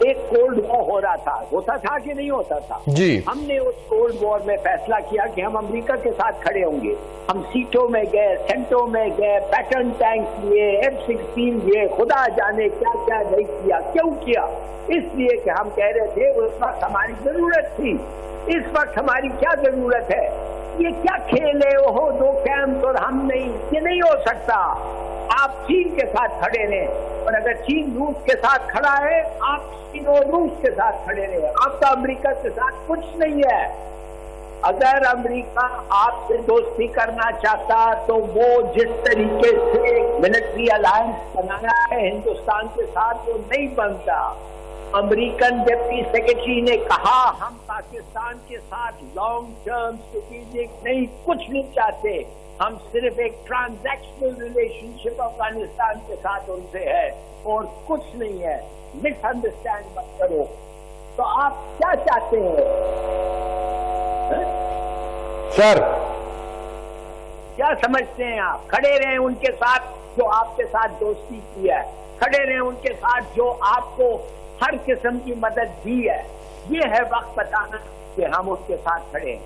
ایک cold war ہو رہا تھا، ہوتا تھا کہ نہیں ہوتا تھا؟ جی ہم نے اس کولڈ وار میں فیصلہ کیا کہ ہم امریکہ کے ساتھ کھڑے ہوں گے. ہم سیٹوں میں گئے، سینٹوں میں گئے، پیٹرن ٹینک لیے، F-16 لیے، خدا جانے کیا کیا نہیں کیا. کیوں کیا؟ اس لیے کہ ہم کہہ رہے تھے اس وقت ہماری ضرورت تھی. اس وقت ہماری کیا ضرورت ہے؟ یہ کیا کھیل ہے؟ وہ دو کیمپ اور ہم نہیں، یہ نہیں ہو سکتا. آپ چین کے ساتھ کھڑے رہیں، اور اگر چین روس کے ساتھ کھڑا ہے آپ چین اور روس کے ساتھ کھڑے رہیں. آپ کا امریکہ کے ساتھ کچھ نہیں ہے. اگر امریکہ آپ سے دوستی کرنا چاہتا تو وہ جس طریقے سے ملٹری الائنس بنانا ہے ہندوستان کے ساتھ وہ نہیں بنتا. امریکن ڈپٹی سیکرٹری نے کہا ہم پاکستان کے ساتھ لانگ ٹرم اسٹریٹجک نہیں، کچھ نہیں چاہتے، ہم صرف ایک ٹرانزیکشنل ریلیشن شپ افغانستان کے ساتھ ان سے ہے اور کچھ نہیں ہے. مس انڈرسٹینڈ مت کرو. تو آپ کیا چاہتے ہیں سر؟ کیا سمجھتے ہیں آپ؟ کھڑے رہیں ان کے ساتھ جو آپ کے ساتھ دوستی کی ہے، کھڑے رہیں ان کے ساتھ جو آپ کو ہر قسم کی مدد دی ہے. یہ ہے وقت بتانا کہ ہم اس کے ساتھ کھڑے ہیں.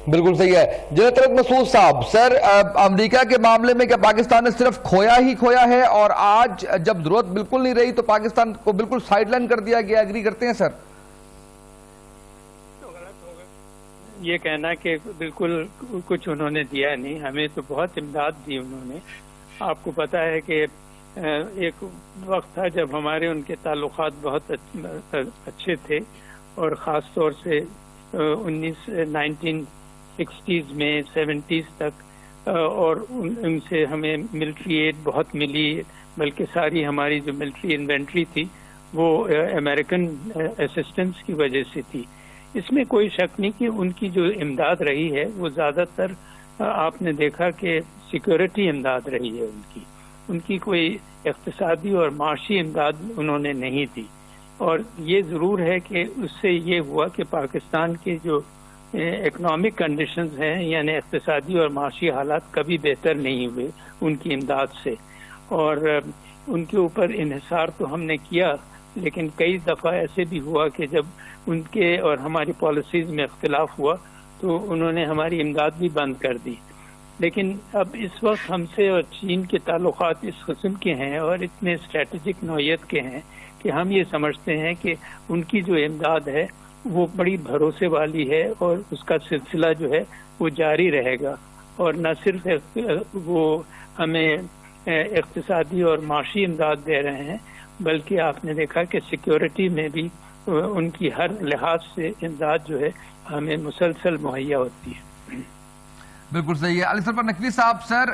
بالکل صحیح ہے. جناب طلعت مسعود صاحب، سر امریکہ کے معاملے میں کیا پاکستان نے صرف کھویا ہی کھویا ہے اور آج جب ضرورت بالکل نہیں رہی تو پاکستان کو بالکل سائیڈ لائن کر دیا گیا؟ ایگری کرتے ہیں سر؟ یہ کہنا کہ بالکل کچھ انہوں نے دیا نہیں، ہمیں تو بہت امداد دی انہوں نے. آپ کو پتا ہے کہ ایک وقت تھا جب ہمارے ان کے تعلقات بہت اچھے تھے، اور خاص طور سے 1960s میں 70s تک، اور ان سے ہمیں ملٹری ایڈ بہت ملی، بلکہ ساری ہماری جو ملٹری انوینٹری تھی وہ امریکن اسسٹنس کی وجہ سے تھی. اس میں کوئی شک نہیں کہ ان کی جو امداد رہی ہے وہ زیادہ تر آپ نے دیکھا کہ سیکورٹی امداد رہی ہے. ان کی کوئی اقتصادی اور معاشی امداد انہوں نے نہیں دی. اور یہ ضرور ہے کہ اس سے یہ ہوا کہ پاکستان کے جو اکنامک کنڈیشنز ہیں، یعنی اقتصادی اور معاشی حالات کبھی بہتر نہیں ہوئے ان کی امداد سے. اور ان کے اوپر انحصار تو ہم نے کیا، لیکن کئی دفعہ ایسے بھی ہوا کہ جب ان کے اور ہماری پالیسیز میں اختلاف ہوا تو انہوں نے ہماری امداد بھی بند کر دی. لیکن اب اس وقت ہم سے اور چین کے تعلقات اس قسم کے ہیں اور اتنے اسٹریٹجک نوعیت کے ہیں کہ ہم یہ سمجھتے ہیں کہ ان کی جو امداد ہے وہ بڑی بھروسے والی ہے، اور اس کا سلسلہ جو ہے وہ جاری رہے گا. اور نہ صرف وہ ہمیں اقتصادی اور معاشی امداد دے رہے ہیں، بلکہ آپ نے دیکھا کہ سیکیورٹی میں بھی ان کی ہر لحاظ سے امداد جو ہے ہمیں مسلسل مہیا ہوتی ہے. بالکل صحیح ہے. علی سرور نقوی صاحب، سر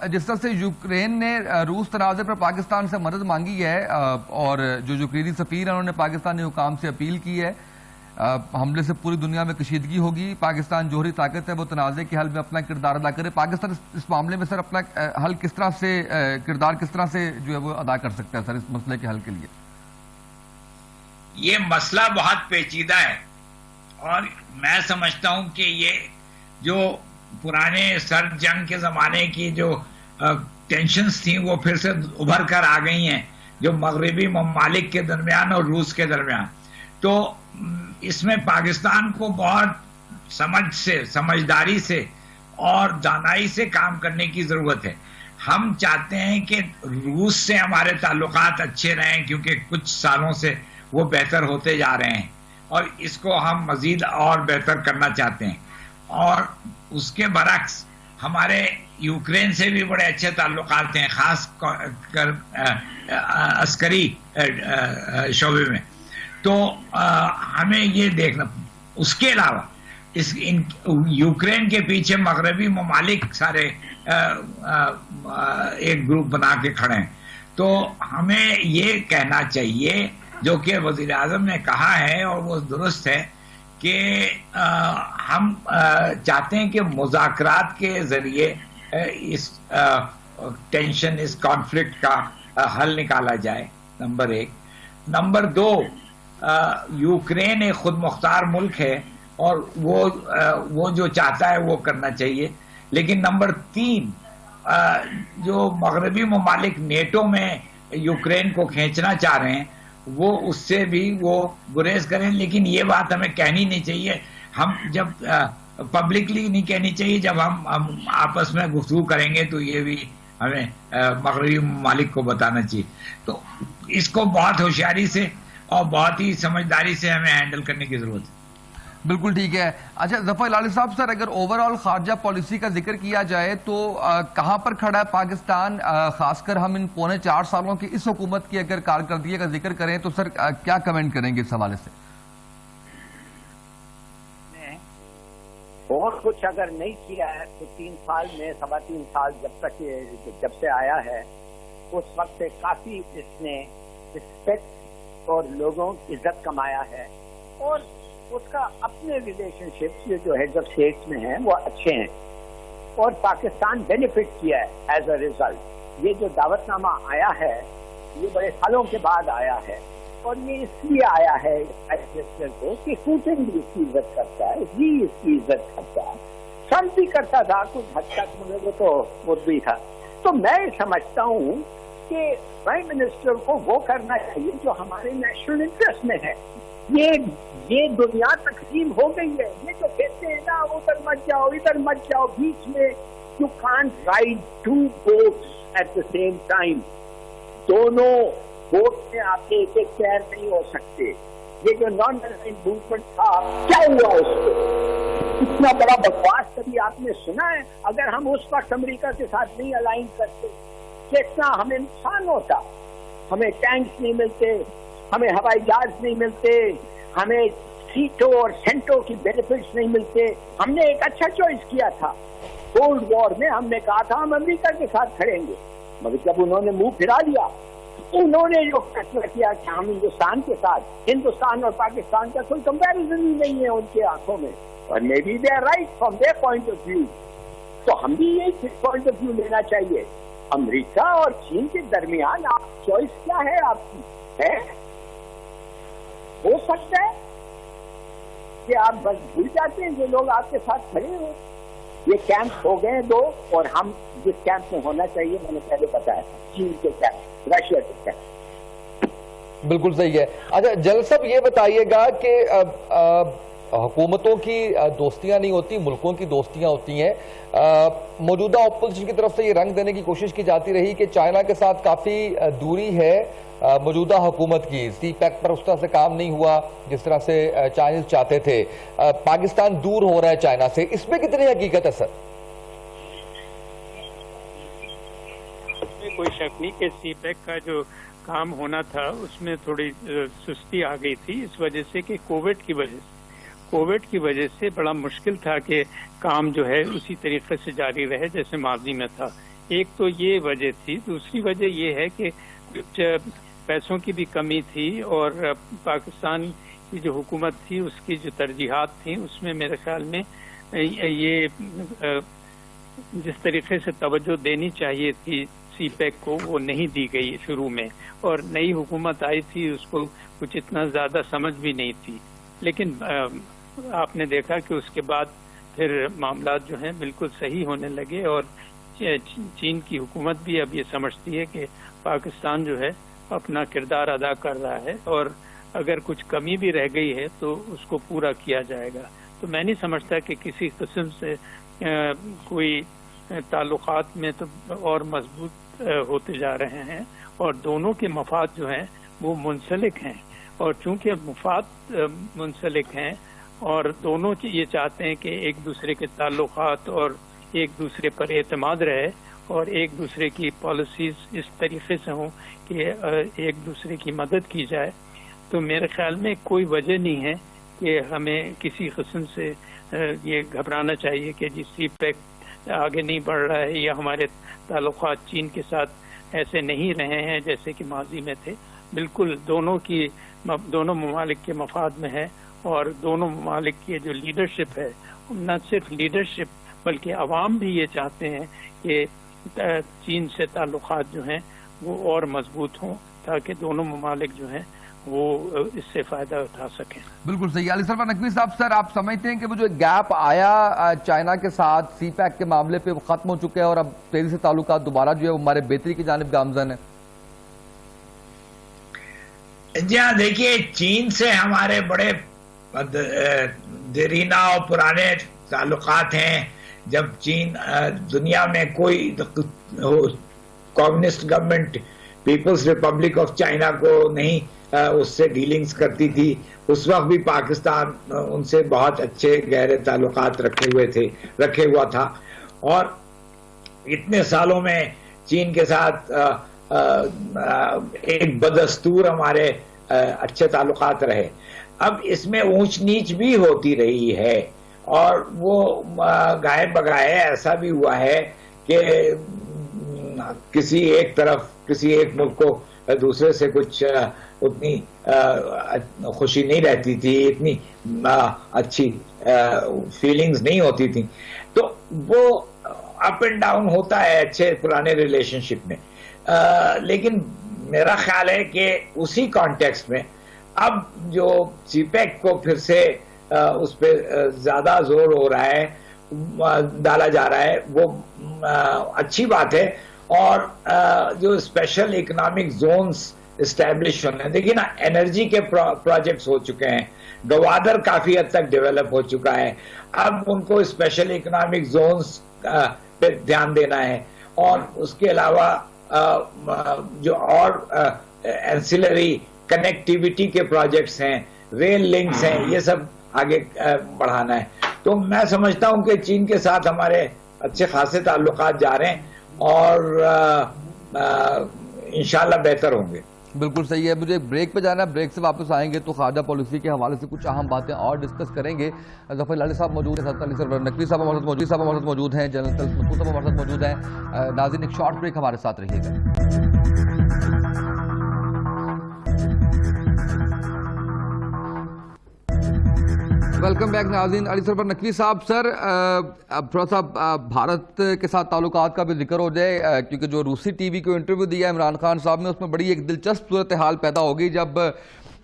جس طرح سے یوکرین نے روس تنازع پر پاکستان سے مدد مانگی ہے، اور جو یوکرینی سفیر ہیں انہوں نے پاکستانی حکام سے اپیل کی ہے حملے سے پوری دنیا میں کشیدگی ہوگی، پاکستان جوہری طاقت ہے وہ تنازع کے حل میں اپنا کردار ادا کرے. پاکستان اس معاملے میں سر اپنا حل کس طرح سے، کردار کس طرح سے جو ہے وہ ادا کر سکتا ہے سر اس مسئلے کے حل کے لیے؟ یہ مسئلہ بہت پیچیدہ ہے، اور میں سمجھتا ہوں کہ یہ جو پرانے سرد جنگ کے زمانے کی جو ٹینشنز تھیں وہ پھر سے ابھر کر آ گئی ہیں، جو مغربی ممالک کے درمیان اور روس کے درمیان. تو اس میں پاکستان کو بہت سمجھداری سے اور دانائی سے کام کرنے کی ضرورت ہے. ہم چاہتے ہیں کہ روس سے ہمارے تعلقات اچھے رہیں، کیونکہ کچھ سالوں سے وہ بہتر ہوتے جا رہے ہیں، اور اس کو ہم مزید اور بہتر کرنا چاہتے ہیں. اور اس کے برعکس ہمارے یوکرین سے بھی بڑے اچھے تعلقات ہیں، خاص کر عسکری شعبے میں. تو ہمیں یہ دیکھنا، اس کے علاوہ یوکرین کے پیچھے مغربی ممالک سارے ایک گروپ بنا کے کھڑے ہیں. تو ہمیں یہ کہنا چاہیے جو کہ وزیر اعظم نے کہا ہے، اور وہ درست ہے، کہ ہم چاہتے ہیں کہ مذاکرات کے ذریعے اس ٹینشن، اس کانفلکٹ کا حل نکالا جائے، نمبر 1. نمبر 2، یوکرین ایک خود مختار ملک ہے اور وہ جو چاہتا ہے وہ کرنا چاہیے. لیکن نمبر 3، جو مغربی ممالک نیٹو میں یوکرین کو کھینچنا چاہ رہے ہیں، وہ اس سے بھی وہ گریز کریں، لیکن یہ بات ہمیں کہنی نہیں چاہیے. ہم جب پبلکلی نہیں کہنی چاہیے، جب ہم آپس میں گفتگو کریں گے تو یہ بھی ہمیں مغربی ممالک کو بتانا چاہیے. تو اس کو بہت ہوشیاری سے اور بہت ہی سمجھداری سے ہمیں ہینڈل کرنے کی ضرورت ہے. بالکل ٹھیک ہے. اچھا ظفر ہلالی صاحب، سر اگر اوور آل خارجہ پالیسی کا ذکر کیا جائے تو کہاں پر کھڑا ہے پاکستان؟ خاص کر ہم ان پونے 4 سالوں کی اس حکومت کی اگر کارکردگی کا ذکر کریں تو سر کیا کمنٹ کریں گے اس حوالے سے؟ بہت کچھ اگر نہیں کیا ہے تو 3 سال میں 3.25 سال جب سے آیا ہے اس وقت سے کافی اس نے رسپیکٹ اور لوگوں کی عزت کمایا ہے، اور اس کا اپنے ریلیشن شپس جو ہیڈز آف اسٹیٹس میں ہیں وہ اچھے ہیں، اور پاکستان بینیفٹ کیا ہے ایز اے ریزلٹ. یہ جو دعوت نامہ آیا ہے یہ بڑے سالوں کے بعد آیا ہے، اور یہ اس لیے آیا ہے کو کہ پوٹن بھی اس کی عزت کرتا ہے، بھی اس کی عزت کرتا ہے، ٹرمپ بھی کرتا تھا کچھ حد تک، مجھے تو وہ بھی تھا. تو میں سمجھتا ہوں کہ پرائم منسٹر کو وہ کرنا چاہیے جو ہمارے نیشنل انٹرسٹ میں ہے. یہ دنیا تقسیم ہو گئی ہے. یہ جو کہتے ہیں نا ادھر مت جاؤ ادھر مت جاؤ، بیچ میں you can't ride 2 boats at the same time. دونوں بوٹ میں آپ کے ایک پیر نہیں ہو سکتے. یہ جو نان الیگنٹ موومنٹ تھا کیا ہوا اس کو؟ اتنا بڑا بکواس کبھی آپ نے سنا ہے؟ اگر ہم اس وقت امریکہ کے ساتھ نہیں الائن کرتے کتنا ہمیں نقصان ہوتا. ہمیں ٹینکس نہیں ملتے، ہمیں ہوائی جہاز نہیں ملتے، ہمیں سیٹوں اور سینٹوں کی بینیفٹس نہیں ملتے. ہم نے ایک اچھا چوائس کیا تھا. کولڈ وار میں ہم نے کہا تھا ہم امریکہ کے ساتھ کھڑیں گے، مگر جب انہوں نے منہ پھرا لیا، انہوں نے جو فیصلہ کیا کہ ہم ہندوستان کے ساتھ، ہندوستان اور پاکستان کا کوئی کمپیریزن ہی نہیں ہے ان کے آنکھوں میں، اور may be they are right from their point of view. تو ہم بھی یہی پوائنٹ آف ویو لینا چاہیے. امریکہ اور چین کے درمیان آپ چوائس کیا ہے آپ کی ہے؟ ہو سکتا ہے کہ آپ بس بھول جاتے ہیں جو لوگ آپ کے ساتھ کھڑے ہو. یہ کیمپ ہو گئے 2، اور ہم جس کیمپ میں ہونا چاہیے میں نے پہلے بتایا تھا، چین کے کیمپ، رشیا کے کیمپ. بالکل صحیح ہے. اچھا جنرل صاحب یہ بتائیے گا کہ حکومتوں کی دوستیاں نہیں ہوتی، ملکوں کی دوستیاں ہوتی ہیں. موجودہ اپوزیشن کی طرف سے یہ رنگ دینے کی کوشش کی جاتی رہی کہ چائنا کے ساتھ کافی دوری ہے موجودہ حکومت کی، سی پیک پر اس طرح سے کام نہیں ہوا جس طرح سے چائنیز چاہتے تھے. پاکستان دور ہو رہا ہے چائنا سے، اس میں کتنی حقیقت ہے سر؟ کوئی شک نہیں کہ سی پیک کا جو کام ہونا تھا اس میں تھوڑی سستی آ گئی تھی، اس وجہ سے کہ کووڈ کی وجہ سے بڑا مشکل تھا کہ کام جو ہے اسی طریقے سے جاری رہے جیسے ماضی میں تھا. ایک تو یہ وجہ تھی. دوسری وجہ یہ ہے کہ کچھ پیسوں کی بھی کمی تھی، اور پاکستان کی جو حکومت تھی اس کی جو ترجیحات تھیں اس میں میرے خیال میں یہ جس طریقے سے توجہ دینی چاہیے تھی سی پیک کو وہ نہیں دی گئی شروع میں، اور نئی حکومت آئی تھی اس کو کچھ اتنا زیادہ سمجھ بھی نہیں تھی. لیکن آپ نے دیکھا کہ اس کے بعد پھر معاملات جو ہیں بالکل صحیح ہونے لگے، اور چین کی حکومت بھی اب یہ سمجھتی ہے کہ پاکستان جو ہے اپنا کردار ادا کر رہا ہے، اور اگر کچھ کمی بھی رہ گئی ہے تو اس کو پورا کیا جائے گا. تو میں نہیں سمجھتا کہ کسی قسم سے کوئی تعلقات میں تو اور مضبوط ہوتے جا رہے ہیں، اور دونوں کے مفاد جو ہیں وہ منسلک ہیں. اور چونکہ مفاد منسلک ہیں اور دونوں یہ چاہتے ہیں کہ ایک دوسرے کے تعلقات اور ایک دوسرے پر اعتماد رہے، اور ایک دوسرے کی پالیسیز اس طریقے سے ہوں کہ ایک دوسرے کی مدد کی جائے، تو میرے خیال میں کوئی وجہ نہیں ہے کہ ہمیں کسی قسم سے یہ گھبرانا چاہیے کہ جی سی پیک آگے نہیں بڑھ رہا ہے یا ہمارے تعلقات چین کے ساتھ ایسے نہیں رہے ہیں جیسے کہ ماضی میں تھے. بالکل دونوں ممالک کے مفاد میں ہے، اور دونوں ممالک کی جو لیڈرشپ ہے، نہ صرف لیڈرشپ بلکہ عوام بھی یہ چاہتے ہیں کہ چین سے تعلقات جو ہیں وہ اور مضبوط ہوں تاکہ دونوں ممالک جو ہیں وہ اس سے فائدہ اٹھا سکیں. بالکل صحیح. علی سرور نقوی صاحب، سر آپ سمجھتے ہیں کہ وہ جو گیپ آیا چائنا کے ساتھ سی پیک کے معاملے پہ وہ ختم ہو چکے ہیں اور اب تیزی سے تعلقات دوبارہ جو ہے وہ ہمارے بہتری کی جانب گامزن ہے؟ جی ہاں، دیکھیے چین سے ہمارے بڑے دیرینہ اور پرانے تعلقات ہیں. جب چین دنیا میں کوئی communist government People's Republic of China کو نہیں اس سے ڈیلنگز کرتی تھی، اس وقت بھی پاکستان ان سے بہت اچھے گہرے تعلقات رکھے ہوا تھا. اور اتنے سالوں میں چین کے ساتھ ایک بدستور ہمارے اچھے تعلقات رہے. اب اس میں اونچ نیچ بھی ہوتی رہی ہے، اور وہ گائے بگائے ایسا بھی ہوا ہے کہ کسی ایک ملک کو دوسرے سے کچھ اتنی خوشی نہیں رہتی تھی، اتنی اچھی فیلنگز نہیں ہوتی تھی. تو وہ اپ اینڈ ڈاؤن ہوتا ہے اچھے پرانے ریلیشن شپ میں. لیکن میرا خیال ہے کہ اسی کانٹیکسٹ میں اب جو سی پیک کو پھر سے اس پہ زیادہ زور ہو رہا ہے، ڈالا جا رہا ہے، وہ اچھی بات ہے. اور جو اسپیشل اکنامک زونز اسٹیبلش ہونے ہیں، دیکھیے نا انرجی کے پروجیکٹس ہو چکے ہیں، گوادر کافی حد تک ڈیولپ ہو چکا ہے. اب ان کو اسپیشل اکنامک زونز پہ دھیان دینا ہے. اور اس کے علاوہ جو اور اینسیلری کنیکٹیویٹی کے پروجیکٹس ہیں، ریل لنکس ہیں، یہ سب آگے بڑھانا ہے. تو میں سمجھتا ہوں کہ چین کے ساتھ ہمارے اچھے خاصے تعلقات جا رہے ہیں اور انشاءاللہ بہتر ہوں گے. بالکل صحیح ہے. مجھے بریک پہ جانا ہے، بریک سے واپس آئیں گے تو خارجہ پالیسی کے حوالے سے کچھ اہم باتیں اور ڈسکس کریں گے. ظفر لالی صاحب موجود ہیں، علی سرور نقوی صاحب ہمارے ساتھ موجود ہیں، جنرل طلعت مسعود صاحب ہمارے ساتھ موجود ہیں. ناظرین ایک شارٹ بریک ہمارے ساتھ رہیے گا. ویلکم بیک ناظرین. علی سرور نقوی صاحب، سر اب تھوڑا سا بھارت کے ساتھ تعلقات کا بھی ذکر ہو جائے، کیونکہ جو روسی ٹی وی کو انٹرویو دیا عمران خان صاحب نے، اس میں بڑی ایک دلچسپ صورتحال پیدا ہو گئی جب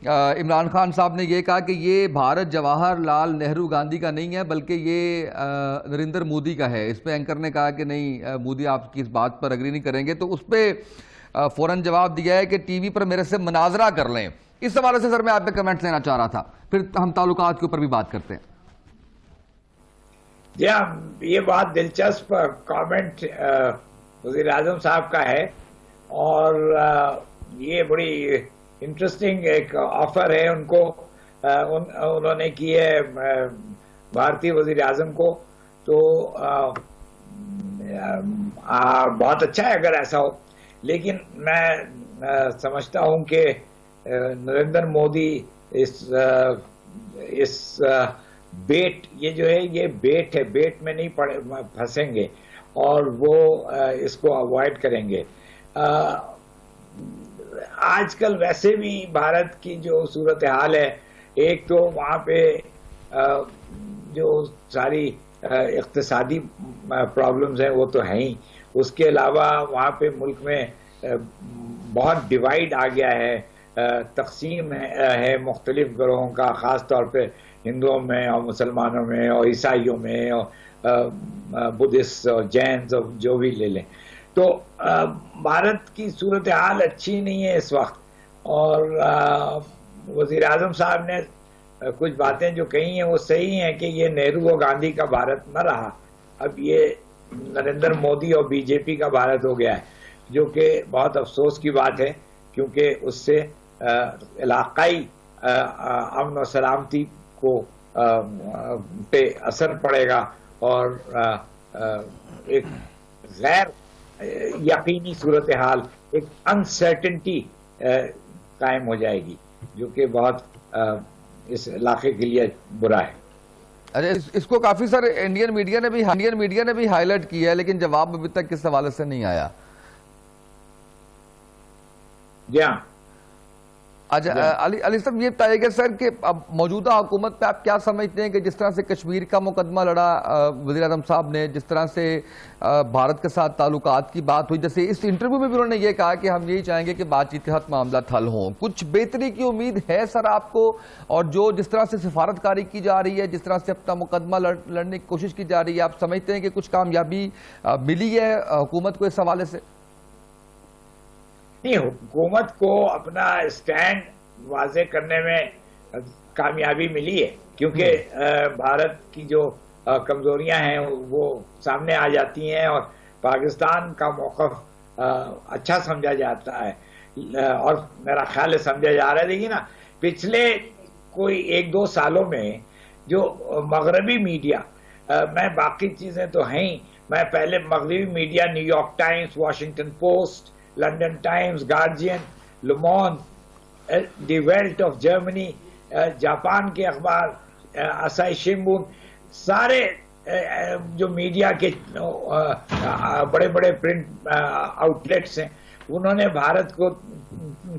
عمران خان صاحب نے یہ کہا کہ یہ بھارت جواہر لال نہرو گاندھی کا نہیں ہے بلکہ یہ نریندر مودی کا ہے. اس پہ اینکر نے کہا کہ نہیں، مودی آپ کی اس بات پر اگری نہیں کریں گے. تو اس پہ فوراً جواب دیا ہے کہ ٹی وی پر میرے سے مناظرہ کر لیں. اس حوالے سے سر میں آپ پہ کمنٹس لینا چاہ رہا تھا، پھر ہم تعلقات کے اوپر بھی بات کرتے ہیں. جی ہاں، یہ بات دلچسپ کامنٹ وزیر اعظم صاحب کا ہے، اور یہ بڑی انٹرسٹنگ ایک آفر ہے ان کو، انہوں نے کی ہے بھارتی وزیر اعظم کو. تو بہت اچھا ہے اگر ایسا ہو. لیکن میں سمجھتا ہوں کہ نریندر مودی اس بیٹ، یہ جو ہے یہ بیٹ ہے، بیٹ میں نہیں پھنسیں گے اور وہ اس کو اوائڈ کریں گے. آج کل ویسے بھی بھارت کی جو صورتحال ہے، ایک تو وہاں پہ جو ساری اقتصادی پرابلمز ہیں وہ تو ہیں ہی، اس کے علاوہ وہاں پہ ملک میں بہت ڈیوائیڈ آ گیا ہے، تقسیم ہے مختلف گروہوں کا، خاص طور پہ ہندوؤں میں اور مسلمانوں میں اور عیسائیوں میں اور بدھسٹ اور جینز اور جو بھی لے لیں. تو بھارت کی صورتحال اچھی نہیں ہے اس وقت. اور وزیر اعظم صاحب نے کچھ باتیں جو کہی ہیں وہ صحیح ہیں کہ یہ نہرو اور گاندھی کا بھارت نہ رہا، اب یہ نریندر مودی اور بی جے پی کا بھارت ہو گیا ہے، جو کہ بہت افسوس کی بات ہے، کیونکہ اس سے علاقائی امن و سلامتی کو پہ اثر پڑے گا اور ایک غیر یقینی صورتحال، ایک انسرٹنٹی قائم ہو جائے گی، جو کہ بہت اس علاقے کے لیے برا ہے. اچھا، اس کو کافی سارے انڈین میڈیا نے بھی ہائی لائٹ کیا ہے، لیکن جواب ابھی تک کس حوالے سے نہیں آیا. جی ہاں. اچھا علی صاحب، یہ بتائیے گا سر کہ اب موجودہ حکومت پہ آپ کیا سمجھتے ہیں کہ جس طرح سے کشمیر کا مقدمہ لڑا وزیر اعظم صاحب نے، جس طرح سے بھارت کے ساتھ تعلقات کی بات ہوئی، جیسے اس انٹرویو میں بھی انہوں نے یہ کہا کہ ہم یہی چاہیں گے کہ بات چیت کے ساتھ معاملات حل ہوں، کچھ بہتری کی امید ہے سر آپ کو؟ اور جو جس طرح سے سفارتکاری کی جا رہی ہے، جس طرح سے اپنا مقدمہ لڑنے کی کوشش کی جا رہی ہے، آپ سمجھتے ہیں کہ کچھ کامیابی ملی ہے حکومت کو اس حوالے سے؟ نہیں، حکومت کو اپنا اسٹینڈ واضح کرنے میں کامیابی ملی ہے، کیونکہ بھارت کی جو کمزوریاں ہیں وہ سامنے آ جاتی ہیں اور پاکستان کا موقف اچھا سمجھا جاتا ہے، اور میرا خیال ہے سمجھا جا رہا ہے. دیکھیے نا، پچھلے کوئی 1-2 سالوں میں جو مغربی میڈیا، میں باقی چیزیں تو ہیں ہی، میں پہلے مغربی media New York Times, Washington Post, London Times, Guardian, Le Monde, Die Welt of Germany, Japan کے اخبار، اسائی شمبون، سارے جو میڈیا کے بڑے بڑے پرنٹ آؤٹ لیٹس ہیں، انہوں نے بھارت کو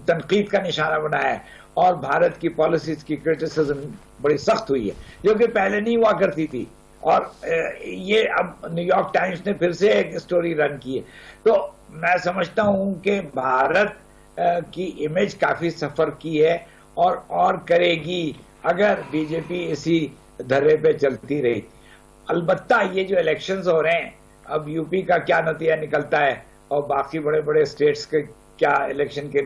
تنقید کا نشانہ بنایا ہے اور بھارت کی پالیسیز کی کرٹیسزم بڑی سخت ہوئی ہے، جو کہ پہلے نہیں ہوا کرتی تھی. اور یہ اب نیو یارک ٹائمز نے پھر سے ایک سٹوری رن کی ہے. تو میں سمجھتا ہوں کہ بھارت کی امیج کافی سفر کی ہے اور کرے گی اگر بی جے پی اسی دھرے پہ چلتی رہی. البتہ یہ جو الیکشنز ہو رہے ہیں، اب یو پی کا کیا نتیجہ نکلتا ہے اور باقی بڑے بڑے اسٹیٹس کے کیا الیکشن کے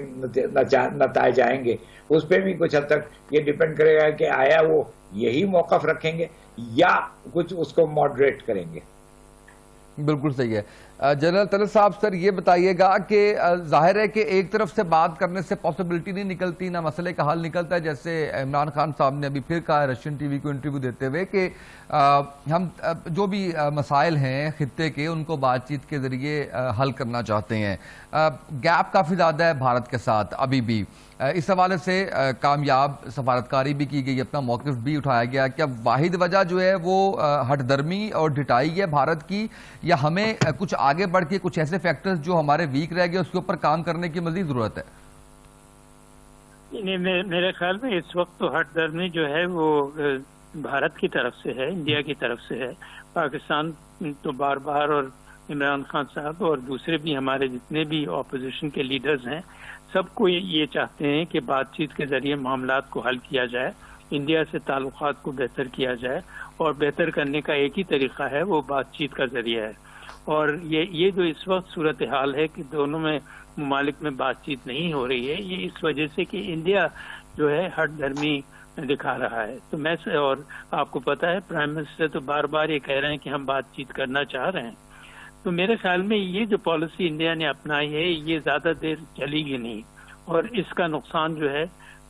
نتائج آئیں گے، اس پہ بھی کچھ حد تک یہ ڈیپینڈ کرے گا کہ آیا وہ یہی موقف رکھیں گے یا کچھ اس کو ماڈریٹ کریں گے. بالکل صحیح ہے. جنرل طلعت صاحب، سر یہ بتائیے گا کہ ظاہر ہے کہ ایک طرف سے بات کرنے سے پاسبلٹی نہیں نکلتی، نہ مسئلے کا حل نکلتا ہے، جیسے عمران خان صاحب نے ابھی پھر کہا ہے رشین ٹی وی کو انٹرویو دیتے ہوئے کہ ہم جو بھی مسائل ہیں خطے کے ان کو بات چیت کے ذریعے حل کرنا چاہتے ہیں. گیپ کافی زیادہ ہے بھارت کے ساتھ ابھی بھی. اس حوالے سے کامیاب سفارتکاری بھی کی گئی، اپنا موقف بھی اٹھایا گیا. کیا واحد وجہ جو ہے وہ ہٹ درمی اور ڈٹائی ہے بھارت کی، یا ہمیں کچھ آگے بڑھ کے کچھ ایسے فیکٹرز جو ہمارے ویک رہ گئے اس کے اوپر کام کرنے کی مزید ضرورت ہے؟ میرے خیال میں اس وقت تو ہٹ درمی جو ہے وہ بھارت کی طرف سے ہے، انڈیا کی طرف سے ہے. پاکستان تو بار بار، اور عمران خان صاحب اور دوسرے بھی ہمارے جتنے بھی اپوزیشن کے لیڈرز ہیں، سب کو یہ چاہتے ہیں کہ بات چیت کے ذریعے معاملات کو حل کیا جائے، انڈیا سے تعلقات کو بہتر کیا جائے، اور بہتر کرنے کا ایک ہی طریقہ ہے، وہ بات چیت کا ذریعہ ہے. اور یہ جو اس وقت صورتحال ہے کہ دونوں میں ممالک میں بات چیت نہیں ہو رہی ہے، یہ اس وجہ سے کہ انڈیا جو ہے ہٹ دھرمی دکھا رہا ہے. تو میں اور آپ کو پتا ہے پرائم منسٹر تو بار بار یہ کہہ رہے ہیں کہ ہم بات چیت کرنا چاہ رہے ہیں. تو میرے خیال میں یہ جو پالیسی انڈیا نے اپنائی ہے یہ زیادہ دیر چلے گی نہیں، اور اس کا نقصان جو ہے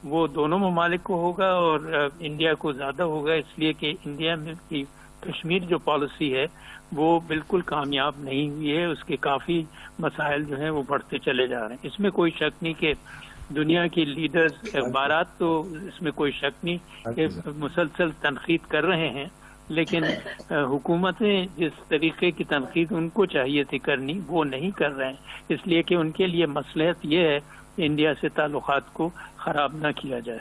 وہ دونوں ممالک کو ہوگا اور انڈیا کو زیادہ ہوگا، اس لیے کہ انڈیا میں کی کشمیر جو پالیسی ہے وہ بالکل کامیاب نہیں ہوئی ہے. اس کے کافی مسائل جو ہیں وہ بڑھتے چلے جا رہے ہیں. اس میں کوئی شک نہیں کہ دنیا کے لیڈرز، اخبارات تو اس میں کوئی شک نہیں کہ مسلسل تنقید کر رہے ہیں، لیکن حکومتیں جس طریقے کی تنقید ان کو چاہیے تھی کرنی وہ نہیں کر رہے ہیں، اس لیے کہ ان کے لیے مصلحت یہ ہے کہ انڈیا سے تعلقات کو خراب نہ کیا جائے.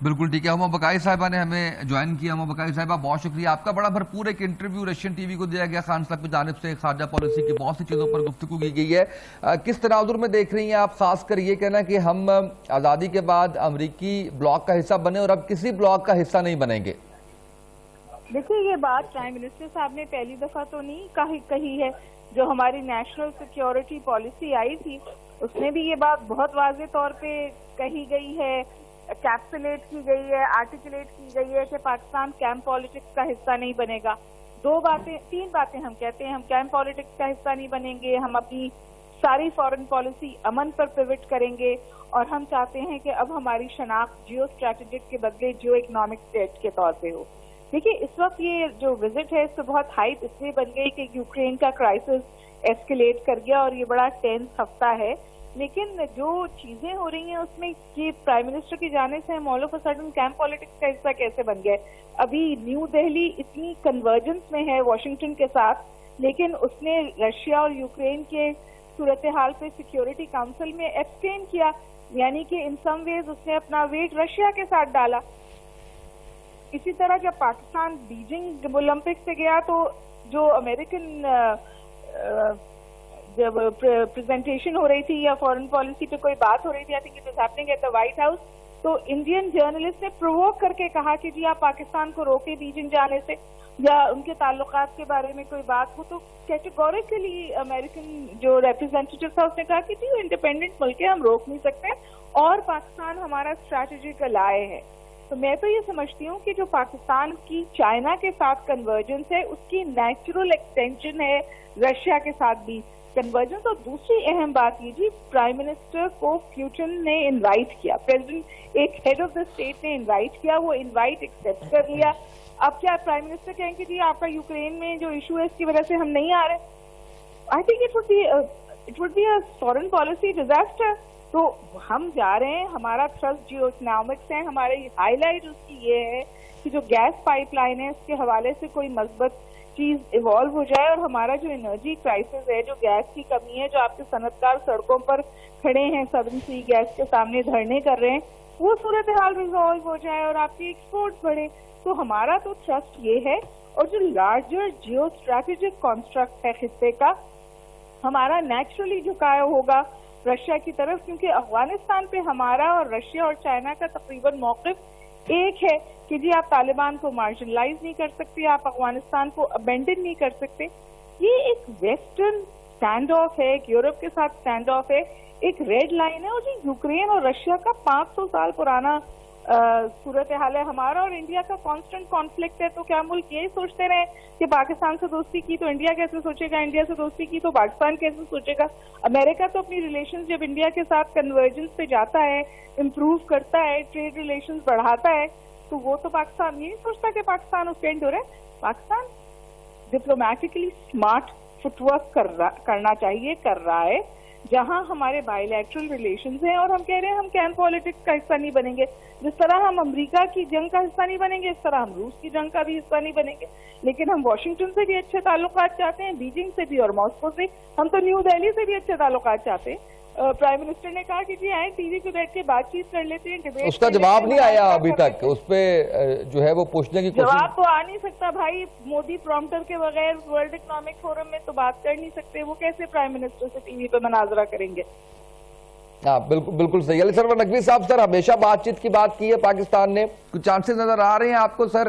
بالکل ٹھیک ہے. ہما بقائی صاحبہ نے ہمیں جوائن کیا. ہما بقائی صاحبہ بہت شکریہ آپ کا. بڑا بھرپور ایک انٹرویو رشین ٹی وی کو دیا گیا، خان صاحب کی جانب سے خارجہ پالیسی کی بہت سی چیزوں پر گفتگو کی گئی ہے. کس تناظر میں دیکھ رہی ہیں آپ، خاص کر یہ کہنا کہ ہم آزادی کے بعد امریکی بلاک کا حصہ بنے اور اب کسی بلاک کا حصہ نہیں بنیں گے؟ دیکھیے، یہ بات پرائم منسٹر صاحب نے پہلی دفعہ تو نہیں کہی ہے. جو ہماری نیشنل سیکیورٹی پالیسی آئی تھی اس میں بھی یہ بات بہت واضح طور پہ کہی گئی ہے، کیپسولیٹ کی گئی ہے، آرٹیکولیٹ کی گئی ہے کہ پاکستان کیمپ پالیٹکس کا حصہ نہیں بنے گا. تین باتیں ہم کہتے ہیں. ہم کیمپ پالیٹکس کا حصہ نہیں بنیں گے، ہم اپنی ساری فارن پالیسی امن پر پیوٹ کریں گے، اور ہم چاہتے ہیں کہ اب ہماری شناخت جیو اسٹریٹجک کے بدلے جیو اکنامک اسٹیٹ کے طور پہ ہو. دیکھیے، اس وقت یہ جو وزٹ ہے اس سے بہت ہائپ اس لیے بن گئی کہ یوکرین کا کرائسس ایسکیلیٹ کر گیا اور یہ بڑا ٹینس ہفتہ ہے. لیکن جو چیزیں ہو رہی ہیں اس میں کہ پرائم منسٹر کی جانب سے ہم all of a sudden camp politics کا حصہ کیسے بن گئے. ابھی نیو دہلی اتنی کنورجنس میں ہے واشنگٹن کے ساتھ، لیکن اس نے رشیا اور یوکرین کے صورتحال پہ سیکیورٹی کاؤنسل میں ایبسٹین کیا، یعنی کہ ان سم ویز اس نے اپنا ویٹ رشیا کے ساتھ ڈالا. اسی طرح جب پاکستان بیجنگ اولمپک سے گیا تو جو امریکن جب پریزنٹیشن ہو رہی تھی یا فارن پالیسی پہ کوئی بات ہو رہی تھی، I think it was happening at the White House, تو انڈین جرنلسٹ نے پرووک کر کے کہا کہ جی آپ پاکستان کو روکے بیجنگ جانے سے یا ان کے تعلقات کے بارے میں کوئی بات ہو، تو کیٹیگوریکلی امریکن جو ریپرزینٹیٹو تھا اس نے کہا کہ جی وہ انڈیپینڈنٹ ملک ہے، ہم روک نہیں سکتے اور پاکستان ہمارا اسٹریٹجیکل آئے ہے. تو میں تو یہ سمجھتی ہوں کہ جو پاکستان کی چائنا کے ساتھ کنورجنس ہے اس کی نیچرل ایکسٹینشن ہے رشیا کے ساتھ بھی کنورجنس. اور دوسری اہم بات یہ جی پرائم منسٹر کو پیوٹن نے انوائٹ کیا، پریزیڈنٹ ایک ہیڈ آف دا اسٹیٹ نے انوائٹ کیا، وہ انوائٹ ایکسپٹ کر لیا. اب کیا پرائم منسٹر کہیں کہ جی آپ کا یوکرین میں جو ایشو ہے اس کی وجہ سے ہم نہیں آ رہے؟ I think it would be a foreign policy disaster. تو ہم جا رہے ہیں، ہمارا تھرسٹ جیو اکنامکس ہے، ہمارے ہائی لائٹ اس کی یہ ہے کہ جو گیس پائپ لائن ہے اس کے حوالے سے کوئی مثبت چیز ایوالو ہو جائے، اور ہمارا جو انرجی کرائسس ہے، جو گیس کی کمی ہے، جو آپ کے صنعتکار سڑکوں پر کھڑے ہیں سدرن سی گیس کے سامنے دھرنے کر رہے ہیں، وہ صورتحال ریزالو ہو جائے اور آپ کی ایکسپورٹ بڑھے. تو ہمارا تو ٹرسٹ یہ ہے. اور جو لارجر جیو اسٹریٹجک کانسٹرکٹ ہے خطے کا، ہمارا نیچرلی جھکاؤ ہوگا رشیا کی طرف، کیونکہ افغانستان پہ ہمارا اور رشیا اور چائنا کا تقریباً موقف ایک ہے کہ جی آپ طالبان کو مارجنلائز نہیں کر سکتے، آپ افغانستان کو ابینڈن نہیں کر سکتے. یہ ایک ویسٹرن اسٹینڈ آف ہے، ایک یورپ کے ساتھ اسٹینڈ آف ہے، ایک ریڈ لائن ہے. اور جی یوکرین اور رشیا کا 500 سال پرانا صورتحال ہے، ہمارا اور انڈیا کا کانسٹنٹ کانفلکٹ ہے. تو کیا ملک یہی سوچتے رہے کہ پاکستان سے دوستی کی تو انڈیا کیسے سوچے گا، انڈیا سے دوستی کی تو پاکستان کیسے سوچے گا؟ امریکہ تو اپنی ریلیشنز جب انڈیا کے ساتھ کنورجنس پہ جاتا ہے، امپروو کرتا ہے، ٹریڈ ریلیشنز بڑھاتا ہے، تو وہ تو پاکستان یہ نہیں سوچتا کہ پاکستان اس کے اینڈ ہو رہا ہے. Pakistan diplomatically smart footwork کرنا چاہیے، کر رہا ہے. جہاں ہمارے بائی لیٹرل ریلیشنز ہیں اور ہم کہہ رہے ہیں ہم کین پالیٹکس کا حصہ نہیں بنیں گے، جس طرح ہم امریکہ کی جنگ کا حصہ نہیں بنیں گے اس طرح ہم روس کی جنگ کا بھی حصہ نہیں بنیں گے. لیکن ہم واشنگٹن سے بھی اچھے تعلقات چاہتے ہیں، بیجنگ سے بھی اور ماسکو سے، ہم تو نیو دہلی سے بھی اچھے تعلقات چاہتے ہیں. پرائم منسٹر نے کہا کہ جی آئیں ٹی وی پہ بیٹھ کے بات چیت کر لیتے ہیں. اس کا جواب نہیں آیا ابھی تک، اس پہ جو ہے وہ پوچھنے کی کوشش. جواب تو آ نہیں سکتا بھائی، مودی پرومپٹر کے بغیر ورلڈ اکنامک فورم میں تو بات کر نہیں سکتے. وہ کیسے پرائم منسٹر سے ٹی وی پہ مناظرہ کریں گے؟ ہاں بالکل صحیح. علی سرور نقوی صاحب، سر ہمیشہ بات چیت کی بات کی ہے پاکستان نے، کچھ چانسز نظر آ رہے ہیں آپ کو سر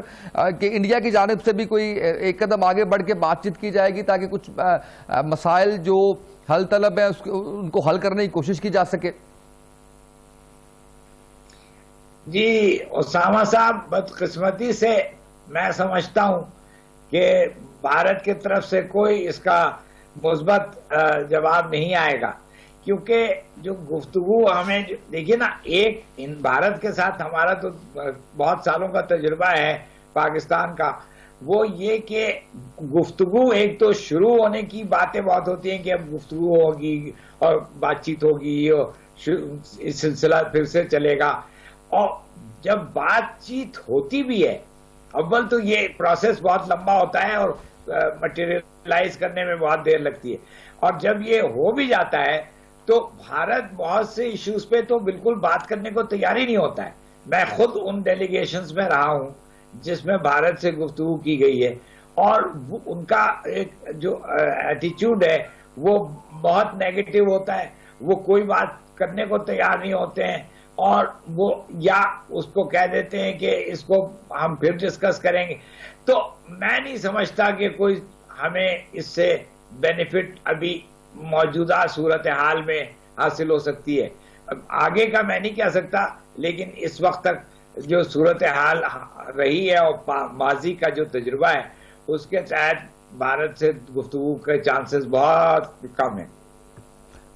کہ انڈیا کی جانب سے بھی کوئی ایک قدم آگے بڑھ کے بات چیت کی جائے گی تاکہ کچھ مسائل جو حل طلب ہیں ان کو حل کرنے کی کوشش کی جا سکے؟ جی اسامہ صاحب، بدقسمتی سے میں سمجھتا ہوں کہ بھارت کی طرف سے کوئی اس کا مثبت جواب نہیں آئے گا، کیونکہ جو گفتگو ہمیں دیکھیے نا، ایک بھارت کے ساتھ ہمارا تو بہت سالوں کا تجربہ ہے پاکستان کا، وہ یہ کہ گفتگو ایک تو شروع ہونے کی باتیں بہت ہوتی ہیں کہ اب گفتگو ہوگی اور بات چیت ہوگی اور سلسلہ پھر سے چلے گا. اور جب بات چیت ہوتی بھی ہے، اول تو یہ پروسیس بہت لمبا ہوتا ہے اور مٹیریلائز کرنے میں بہت دیر لگتی ہے، اور جب یہ ہو بھی جاتا ہے تو بھارت بہت سے ایشوز پہ تو بالکل بات کرنے کو تیار ہی نہیں ہوتا ہے. میں خود ان ڈیلیگیشنز میں رہا ہوں جس میں بھارت سے گفتگو کی گئی ہے، اور ان کا ایک جو ایٹیچیوڈ ہے وہ بہت نیگیٹو ہوتا ہے. وہ کوئی بات کرنے کو تیار نہیں ہوتے ہیں، اور وہ یا اس کو کہہ دیتے ہیں کہ اس کو ہم پھر ڈسکس کریں گے. تو میں نہیں سمجھتا کہ کوئی ہمیں اس سے بینیفٹ ابھی موجودہ صورتحال میں حاصل ہو سکتی ہے. آگے کا میں نہیں کہہ سکتا، لیکن اس وقت تک جو صورتحال رہی ہے اور ماضی کا جو تجربہ ہے اس کے تحت بھارت سے گفتگو کے چانسز بہت کم ہیں.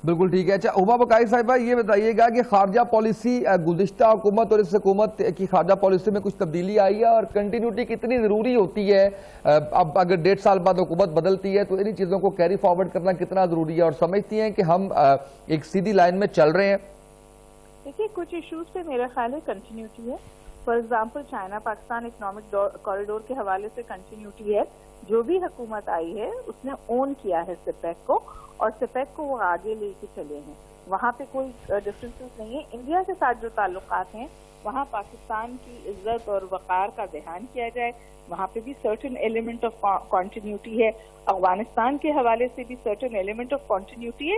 بالکل ٹھیک ہے. اچھا ہما بقائی صاحبہ، یہ بتائیے گا کہ خارجہ پالیسی گزشتہ حکومت اور اس حکومت کی خارجہ پالیسی میں کچھ تبدیلی آئی ہے، اور کنٹینیوٹی کتنی ضروری ہوتی ہے؟ اب اگر 1.5 سال بعد حکومت بدلتی ہے تو انہی چیزوں کو کیری فارورڈ کرنا کتنا ضروری ہے، اور سمجھتی ہیں کہ ہم ایک سیدھی لائن میں چل رہے ہیں؟ دیکھیے کچھ ایشوز پہ میرا خیال ہے کنٹینیوٹی ہے. For example China Pakistan economic corridor کے حوالے سے کنٹینیوٹی ہے. جو بھی حکومت آئی ہے اس نے اون کیا ہے سپیک کو، اور سپیک کو وہ آگے لے کے چلے ہیں. وہاں پہ کوئی ڈفرینسز نہیں ہے. انڈیا کے ساتھ جو تعلقات ہیں وہاں پاکستان کی عزت اور وقار کا دھیان کیا جائے، وہاں پہ بھی سرٹن ایلیمنٹ آف کنٹینیوٹی ہے. افغانستان کے حوالے سے بھی سرٹن ایلیمنٹ آف کنٹینیوٹی ہے.